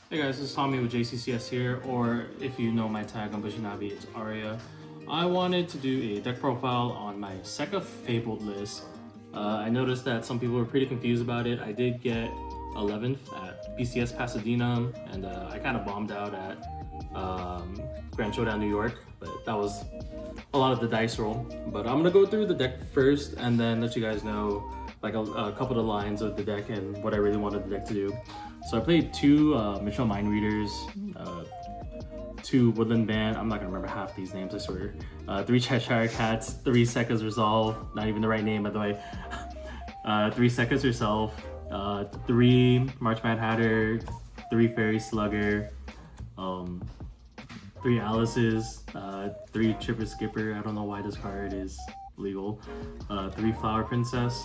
Hey guys, this is Tommy with JCCS here, or if you know my tag on Bushinabi, it's Aria. I wanted to do a deck profile on my Sekka Fabled list. I noticed that some people were pretty confused about it. I did get 11th at BCS Pasadena, and I kind of bombed out at Grand Showdown, New York, but that was a lot of the dice roll. But I'm gonna go through the deck first, and then let you guys know like a couple of the lines of the deck and what I really wanted the deck to do. So I played two Mitchell Mind Readers, two Woodland Band, I'm not gonna remember half these names, I swear. Three Cheshire Cats, three Sekka's Resolve, not even the right name by the way. Three Sekka's Resolve, three March Mad Hatter, three Fairy Slugger, three Alice's, three Chipper Skipper, I don't know why this card is legal, three Flower Princess,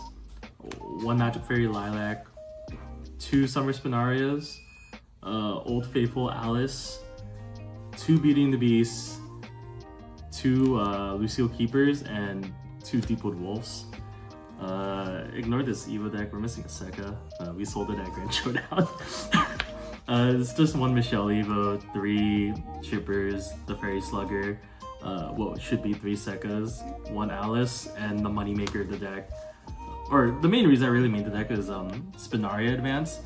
one Magic Fairy Lilac, two Summer Spinarias, Old Faithful Alice, two Beauty and the Beast, two Lucille Keepers, and two Deepwood Wolves. Ignore this Evo deck, we're missing a Sekka. We sold it at Grand Showdown. It's just one Michelle Evo, three Chippers, the Fairy Slugger, what should be three Sekkas, one Alice, and the moneymaker of the deck. Or the main reason I really made the deck is Spinaria Advance.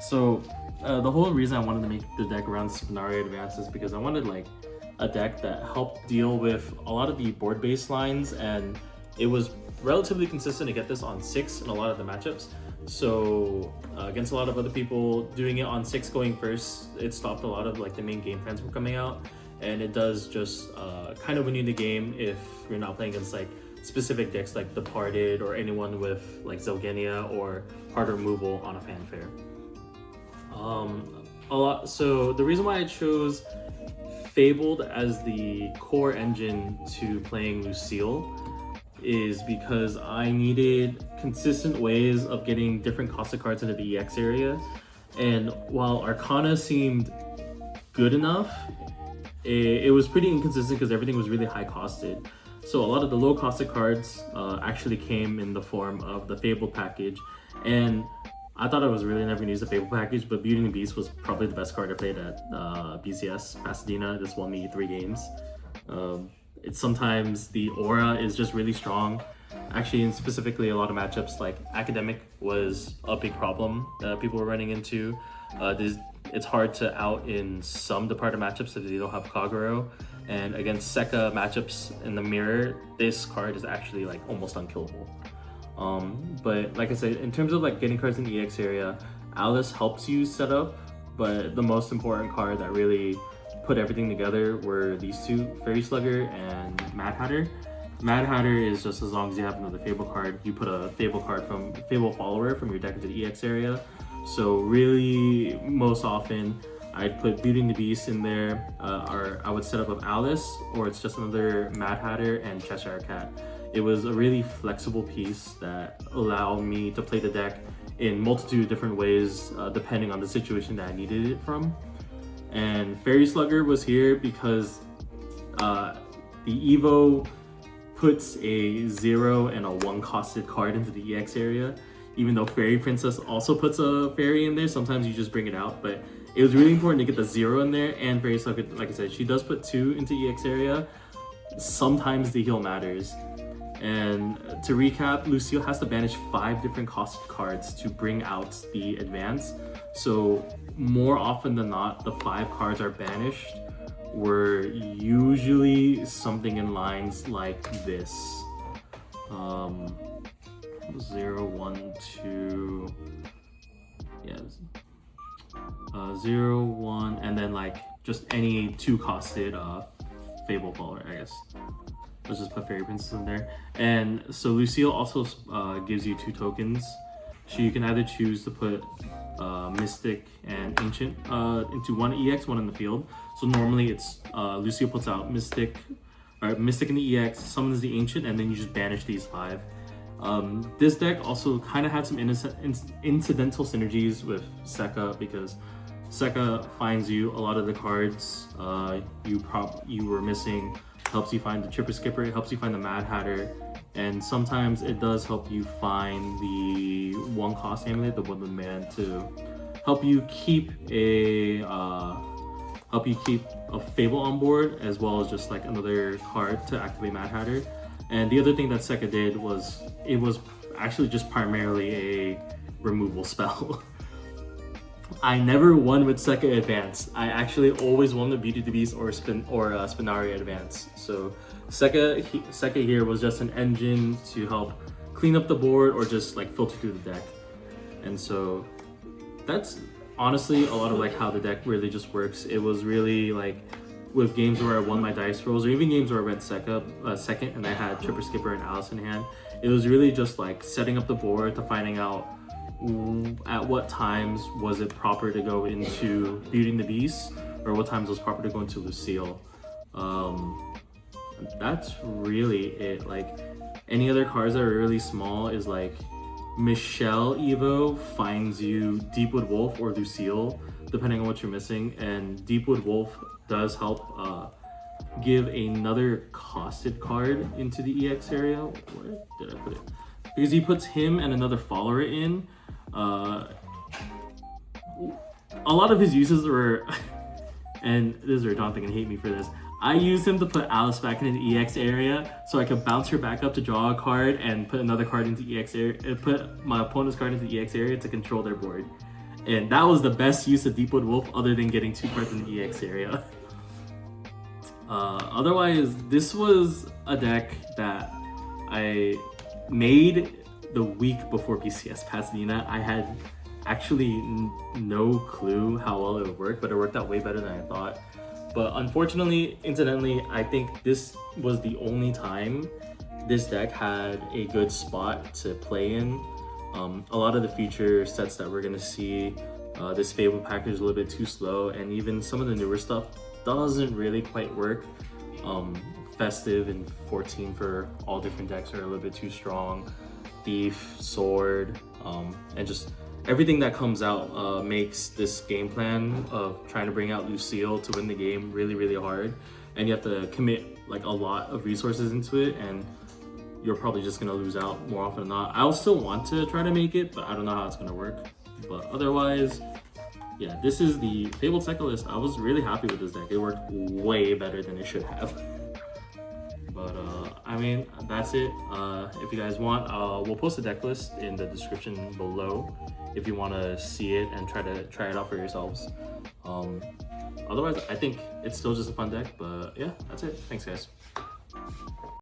So the whole reason I wanted to make the deck around Spinaria Advance is because I wanted like a deck that helped deal with a lot of the board based lines, and it was relatively consistent to get this on 6 in a lot of the matchups. So against a lot of other people, doing it on 6 going first, it stopped a lot of like the main game plans from coming out, and it does just kind of win you the game if you're not playing against like specific decks like Departed or anyone with like Zelgenia or hard removal on a fanfare. So the reason why I chose Fabled as the core engine to playing Lucille is because I needed consistent ways of getting different cost of cards into the EX area, and while Arcana seemed good enough, it was pretty inconsistent because everything was really high costed. So a lot of the low costed cards actually came in the form of the Fable package, and I thought I was really never gonna use the Fable package, but Beauty and the Beast was probably the best card I played at BCS Pasadena. This won me 3 games. It's sometimes the aura is just really strong. Actually, and specifically a lot of matchups like Academic was a big problem that people were running into. It's hard to out in some departed matchups if they don't have Kagero. And against Sekka matchups in the mirror, this card is actually like almost unkillable. But like I said, in terms of like getting cards in the EX area, Alice helps you set up, but the most important card that really put everything together were these two, Fairy Slugger and Mad Hatter. Mad Hatter is just as long as you have another Fable card, you put a Fable card from Fable Follower from your deck into the EX area. So really, most often, I'd put Beauty and the Beast in there, or I would set up with Alice, or it's just another Mad Hatter and Cheshire Cat. It was a really flexible piece that allowed me to play the deck in multitude of different ways, depending on the situation that I needed it from. And Fairy Slugger was here because the Evo puts a 0 and a 1 costed card into the EX area. Even though Fairy Princess also puts a fairy in there, sometimes you just bring it out, but it was really important to get the 0 in there. And Fairy Slugger, like I said, she does put 2 into EX area. Sometimes the heal matters. And to recap, Lucille has to banish 5 different costed cards to bring out the advance. So more often than not, the 5 cards are banished were usually something in lines like this. 0, 1, 2, yeah, 0, 1, and then like just any 2 costed Fable Follower, I guess. Let's just put Fairy Princess in there. And so Lucille also gives you 2 tokens. So you can either choose to put Mystic and Ancient into one EX, one in the field. So normally it's Lucille puts out Mystic in the EX, summons the Ancient, and then you just banish these 5. This deck also kind of had some incidental synergies with Sekka because Sekka finds you a lot of the cards you were missing, helps you find the Chipper Skipper, it helps you find the Mad Hatter, and sometimes it does help you find the 1 cost amulet, the Woodland Man, to help you keep a Fable on board, as well as just like another card to activate Mad Hatter. And the other thing that Sekka did was it was actually just primarily a removal spell. I never won with Sekka Advance. I actually always won the Beauty the Beast or Spinaria Advance. So Sekka here was just an engine to help clean up the board or just like filter through the deck. And so that's honestly a lot of like how the deck really just works. It was really like with games where I won my dice rolls, or even games where I went Sekka second and I had Tripper Skipper and Alice in hand. It was really just like setting up the board to finding out at what times was it proper to go into Beauty and the Beast, or what times was proper to go into Lucille. That's really it. Like any other cards that are really small is like Michelle Evo finds you Deepwood Wolf or Lucille, depending on what you're missing, and Deepwood Wolf does help give another costed card into the EX area. Where did I put it? Because he puts him and another follower in. A lot of his uses were, and this is where Jonathan can hate me for this, I used him to put Alice back in the EX area so I could bounce her back up to draw a card and put another card into EX area, put my opponent's card into the EX area to control their board. And that was the best use of Deepwood Wolf other than getting 2 cards in the EX area. Otherwise, this was a deck that I made the week before BCS Pasadena. I had actually no clue how well it would work, but it worked out way better than I thought. But unfortunately, incidentally, I think this was the only time this deck had a good spot to play in. A lot of the feature sets that we're gonna see, this Fable package is a little bit too slow, and even some of the newer stuff doesn't really quite work. Festive and 14 for all different decks are a little bit too strong. Thief, Sword, and just everything that comes out makes this game plan of trying to bring out Lucille to win the game really, really hard. And you have to commit like a lot of resources into it, and you're probably just gonna lose out more often than not. I'll still want to try to make it, but I don't know how it's gonna work. But otherwise, yeah, this is the Fable Sekka list. I was really happy with this deck. It worked way better than it should have. But I mean, that's it. If you guys want, we'll post a deck list in the description below if you want to see it and try it out for yourselves. Otherwise, I think it's still just a fun deck. But yeah, that's it. Thanks, guys.